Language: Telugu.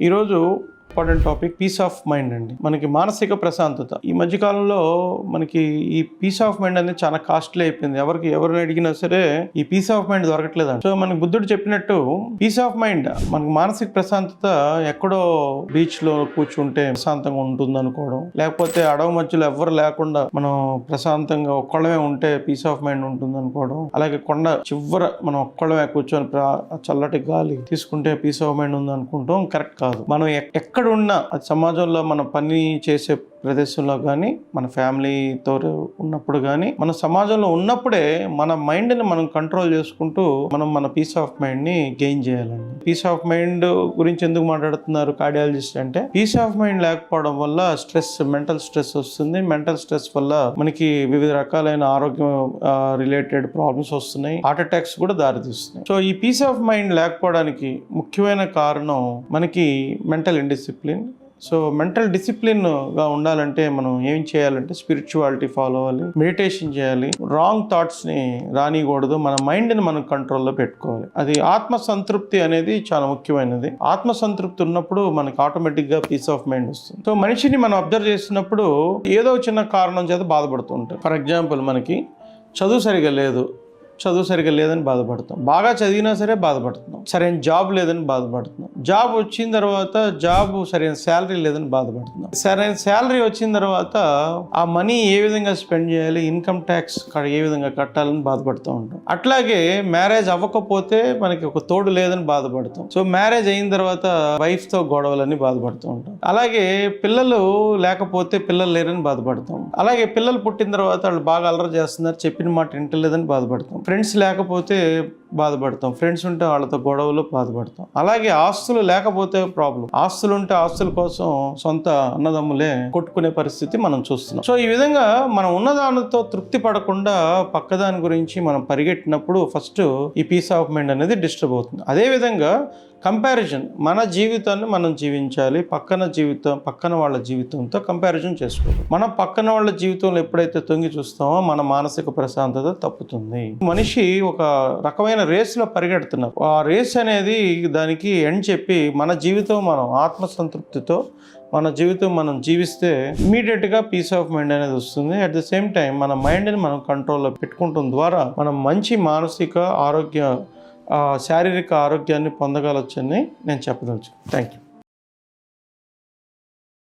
ఈరోజు important topic peace of mind అండి. మనకి మానసిక ప్రశాంతత. ఈ మధ్యకాలంలో మనకి ఈ పీస్ ఆఫ్ మైండ్ అనేది చాలా కాస్ట్లీ అయిపోయింది. ఎవరిని అడిగినా సరే ఈ పీస్ ఆఫ్ మైండ్ దొరకట్లేదండి. సో మనకి బుద్ధుడు చెప్పినట్టు పీస్ ఆఫ్ మైండ్, మనకి మానసిక ప్రశాంతత ఎక్కడో బీచ్ లో కూర్చుంటే ప్రశాంతంగా ఉంటుంది అనుకోవడం, లేకపోతే అడవి మధ్యలో ఎవ్వరు లేకుండా మనం ప్రశాంతంగా ఒక్కళ్ళమే ఉంటే పీస్ ఆఫ్ మైండ్ ఉంటుంది అనుకోవడం, అలాగే కొండ చివర మనం ఒక్కళ్ళమే కూర్చొని చల్లటి గాలి తీసుకుంటే పీస్ ఆఫ్ మైండ్ ఉంది అనుకుంటాం. కరెక్ట్ కాదు. మనం ఎక్కడ ఉన్నా, అది సమాజంలో మన పని చేసే ప్రదేశంలో కానీ, మన ఫ్యామిలీతో ఉన్నప్పుడు కానీ, మన సమాజంలో ఉన్నప్పుడే మన మైండ్ని మనం కంట్రోల్ చేసుకుంటూ మనం మన పీస్ ఆఫ్ మైండ్ని గెయిన్ చేయాలండి. పీస్ ఆఫ్ మైండ్ గురించి ఎందుకు మాట్లాడుతున్నారు కార్డియాలజిస్ట్ అంటే, పీస్ ఆఫ్ మైండ్ లేకపోవడం వల్ల మెంటల్ స్ట్రెస్ వస్తుంది. మెంటల్ స్ట్రెస్ వల్ల మనకి వివిధ రకాలైన ఆరోగ్యం రిలేటెడ్ ప్రాబ్లమ్స్ వస్తున్నాయి. హార్ట్ అటాక్స్ కూడా దారితీస్తున్నాయి. సో ఈ పీస్ ఆఫ్ మైండ్ లేకపోవడానికి ముఖ్యమైన కారణం మనకి మెంటల్ ఇండిసిప్లిన్. సో మెంటల్ డిసిప్లిన్గా ఉండాలంటే మనం ఏం చేయాలంటే స్పిరిచువాలిటీ ఫాలో అవ్వాలి, మెడిటేషన్ చేయాలి, రాంగ్ థాట్స్ని రానికూడదు, మన మైండ్ని మనం కంట్రోల్లో పెట్టుకోవాలి. అది ఆత్మ సంతృప్తి అనేది చాలా ముఖ్యమైనది. ఆత్మ సంతృప్తి ఉన్నప్పుడు మనకి ఆటోమేటిక్గా పీస్ ఆఫ్ మైండ్ వస్తుంది. సో మనిషిని మనం అబ్జర్వ్ చేసినప్పుడు ఏదో చిన్న కారణం చేత బాధపడుతూ ఉంటాం. ఫర్ ఎగ్జాంపుల్, మనకి చదువు సరిగా లేదని బాధపడతాం. బాగా చదివినా సరే బాధపడుతున్నాం. సరైన జాబ్ లేదని బాధపడుతున్నాం. జాబ్ వచ్చిన తర్వాత సరైన శాలరీ లేదని బాధపడుతున్నాం. సరైన శాలరీ వచ్చిన తర్వాత ఆ మనీ ఏ విధంగా స్పెండ్ చేయాలి, ఇన్కమ్ ట్యాక్స్ ఏ విధంగా కట్టాలని బాధపడుతూ ఉంటాం. అట్లాగే మ్యారేజ్ అవ్వకపోతే మనకి ఒక తోడు లేదని బాధపడతాం. సో మ్యారేజ్ అయిన తర్వాత వైఫ్తో గొడవలని బాధపడుతూ ఉంటాం. అలాగే పిల్లలు లేకపోతే పిల్లలు లేరని బాధపడతాం. అలాగే పిల్లలు పుట్టిన తర్వాత వాళ్ళు బాగా అల్లరి చేస్తున్నారు, చెప్పిన మాట వింటలేదని బాధపడతాం. ఫ్రెండ్స్ లేకపోతే బాధపడతాం. ఫ్రెండ్స్ ఉంటే వాళ్ళతో గొడవలు బాధపడతాం. అలాగే ఆస్తులు లేకపోతే ప్రాబ్లం. ఆస్తులు ఉంటే ఆస్తుల కోసం సొంత అన్నదమ్ములే కొట్టుకునే పరిస్థితి మనం చూస్తున్నాం. సో ఈ విధంగా మనం ఉన్నదానితో తృప్తి పడకుండా పక్కదాని గురించి మనం పరిగెట్టినప్పుడు ఫస్ట్ ఈ పీస్ ఆఫ్ మైండ్ అనేది డిస్టర్బ్ అవుతుంది. అదేవిధంగా కంపారిజన్, మన జీవితాన్ని మనం జీవించాలి, పక్కన వాళ్ళ జీవితంతో కంపారిజన్ చేసుకోవాలి. మనం పక్కన వాళ్ళ జీవితంలో ఎప్పుడైతే తొంగి చూస్తామో మన మానసిక ప్రశాంతత తప్పుతుంది. మనిషి ఒక రకమైన రేస్లో పరిగెడుతున్నారు. ఆ రేస్ అనేది దానికి ఎండ్ చెప్పి మన జీవితం మనం ఆత్మసంతృప్తితో మన జీవితం మనం జీవిస్తే ఇమీడియట్గా పీస్ ఆఫ్ మైండ్ అనేది వస్తుంది. అట్ ద సేమ్ టైం మన మైండ్ని మనం కంట్రోల్లో పెట్టుకుంటాం ద్వారా మనం మంచి మానసిక శారీరక ఆరోగ్యాన్ని పొందగలొచ్చని నేను చెప్పదలుచుకున్నాను. Thank you.